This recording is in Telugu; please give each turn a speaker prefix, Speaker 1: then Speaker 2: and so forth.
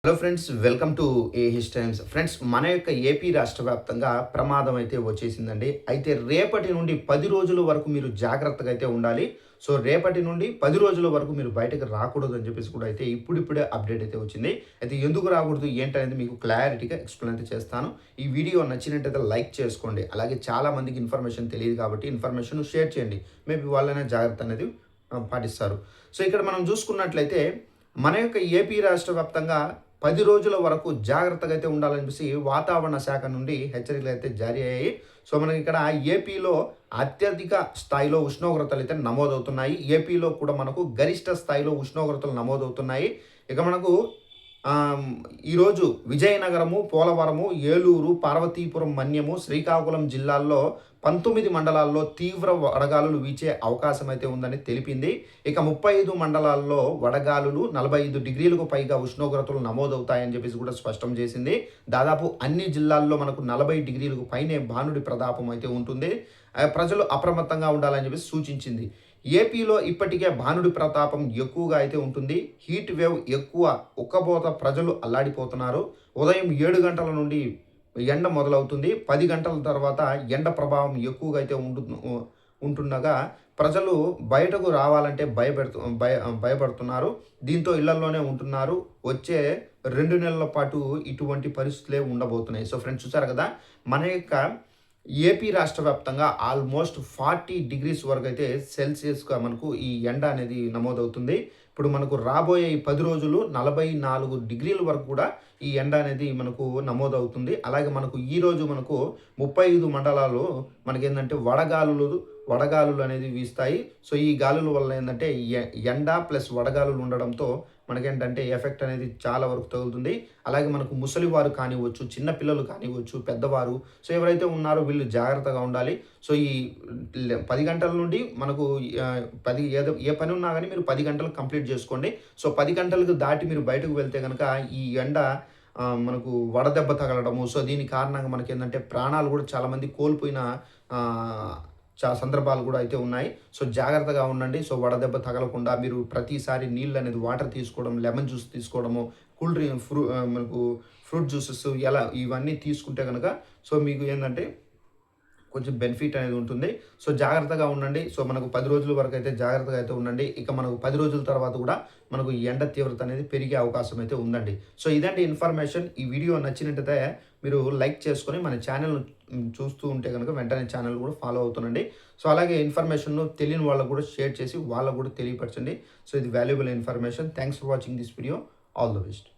Speaker 1: హలో ఫ్రెండ్స్, వెల్కమ్ టు ఏహిస్ టైమ్స్. ఫ్రెండ్స్, మన యొక్క ఏపీ రాష్ట్ర వ్యాప్తంగా ప్రమాదం అయితే వచ్చేసిందండి. అయితే రేపటి నుండి 10 రోజుల వరకు మీరు జాగ్రత్తగా అయితే ఉండాలి. సో రేపటి నుండి 10 రోజుల వరకు మీరు బయటకు రాకూడదు అని చెప్పేసి కూడా అయితే ఇప్పుడిప్పుడే అప్డేట్ అయితే వచ్చింది. అయితే ఎందుకు రాకూడదు ఏంటనేది మీకు క్లారిటీగా ఎక్స్ప్లెయిన్ అయితే చేస్తాను. ఈ వీడియో నచ్చినట్టయితే లైక్ చేసుకోండి. అలాగే చాలా మందికి ఇన్ఫర్మేషన్ తెలియదు కాబట్టి ఇన్ఫర్మేషన్ షేర్ చేయండి. మేబీ వాళ్ళనే జాగ్రత్త అనేది పాటిస్తారు. సో ఇక్కడ మనం చూసుకున్నట్లయితే మన యొక్క ఏపీ రాష్ట్ర వ్యాప్తంగా 10 రోజుల వరకు జాగ్రత్తగా అయితే ఉండాలని చెప్పేసి వాతావరణ శాఖ నుండి హెచ్చరికలు అయితే జారీ అయ్యాయి. సో మనకి ఇక్కడ ఏపీలో అత్యధిక స్థాయిలో ఉష్ణోగ్రతలు అయితే నమోదవుతున్నాయి. ఏపీలో కూడా మనకు గరిష్ట స్థాయిలో ఉష్ణోగ్రతలు నమోదవుతున్నాయి. ఇక మనకు ఈరోజు విజయనగరము, పోలవరము, ఏలూరు, పార్వతీపురం, మన్యము, శ్రీకాకుళం జిల్లాల్లో 19 మండలాల్లో తీవ్ర వడగాలులు వీచే అవకాశం అయితే ఉందని తెలిపింది. ఇక 35 మండలాల్లో వడగాలులు 45 డిగ్రీలకు పైగా ఉష్ణోగ్రతలు నమోదవుతాయని చెప్పేసి కూడా స్పష్టం చేసింది. దాదాపు అన్ని జిల్లాల్లో మనకు 40 డిగ్రీలకు పైనే భానుడి ప్రతాపం అయితే ఉంటుంది. ప్రజలు అప్రమత్తంగా ఉండాలని చెప్పేసి సూచించింది. ఏపీలో ఇప్పటికే భానుడి ప్రతాపం ఎక్కువగా అయితే ఉంటుంది. హీట్ వేవ్ ఎక్కువ, ఉక్కబోత, ప్రజలు అల్లాడిపోతున్నారు. ఉదయం 7 గంటల నుండి ఎండ మొదలవుతుంది. 10 గంటల తర్వాత ఎండ ప్రభావం ఎక్కువగా అయితే ఉంటుండగా ప్రజలు బయటకు రావాలంటే భయపడుతున్నారు. దీంతో ఇళ్లలోనే ఉంటున్నారు. వచ్చే 2 నెలల పాటు ఇటువంటి పరిస్థితులే ఉండబోతున్నాయి. సో ఫ్రెండ్స్, చూసారు కదా, మన యొక్క ఏపీ రాష్ట్ర వ్యాప్తంగా ఆల్మోస్ట్ 40 డిగ్రీస్ వరకు అయితే సెల్సియస్గా మనకు ఈ ఎండ అనేది నమోదవుతుంది. ఇప్పుడు మనకు రాబోయే ఈ 10 రోజులు 44 డిగ్రీల వరకు కూడా ఈ ఎండ అనేది మనకు నమోదవుతుంది. అలాగే మనకు ఈరోజు మనకు 35 మండలాలు మనకేంటంటే వడగాలులు అనేది వీస్తాయి. సో ఈ గాలుల వల్ల ఏంటంటే ఎండ ప్లస్ వడగాలులు ఉండడంతో మనకేంటంటే ఎఫెక్ట్ అనేది చాలా వరకు తగులుతుంది. అలాగే మనకు ముసలివారు కానివ్వచ్చు, చిన్నపిల్లలు కానివ్వచ్చు, పెద్దవారు, సో ఎవరైతే ఉన్నారో వీళ్ళు జాగ్రత్తగా ఉండాలి. సో ఈ 10 గంటల నుండి మనకు ఏ పని ఉన్నా కానీ మీరు 10 గంటలు కంప్లీట్ చేసుకోండి. సో 10 గంటలకు దాటి మీరు బయటకు వెళ్తే కనుక ఈ ఎండ మనకు వడదెబ్బ తగలడము, సో దీని కారణంగా మనకి ఏంటంటే ప్రాణాలు కూడా చాలామంది కోల్పోయిన సందర్భాలు కూడా అయితే ఉన్నాయి. సో జాగ్రత్తగా ఉండండి. సో వడదెబ్బ తగలకుండా మీరు ప్రతిసారి నీళ్ళు అనేది వాటర్ తీసుకోవడం, లెమన్ జ్యూస్ తీసుకోవడము, కూల్ డ్రింక్, మనకు ఫ్రూట్ జ్యూసెస్ ఇవన్నీ తీసుకుంటే కనుక సో మీకు ఏంటంటే కొంచెం బెనిఫిట్ అనేది ఉంటుంది. సో జాగ్రత్తగా ఉండండి. సో మనకు 10 రోజుల వరకు అయితే జాగ్రత్తగా అయితే ఉండండి. ఇక మనకు 10 రోజుల తర్వాత కూడా మనకు ఎండ తీవ్రత అనేది పెరిగే అవకాశం అయితే ఉందండి. సో ఇదంటే ఇన్ఫర్మేషన్. ఈ వీడియో నచ్చినట్టయితే మీరు లైక్ చేసుకొని మన ఛానల్ చూస్తూ ఉంటే కనుక వెంటనే ఛానల్ కూడా ఫాలో అవుతుండండి. సో అలాగే ఇన్ఫర్మేషన్ను తెలియని వాళ్ళకు కూడా షేర్ చేసి వాళ్ళకు కూడా తెలియపరచండి. సో ఇది valuable information. Thanks for watching this video. All the best.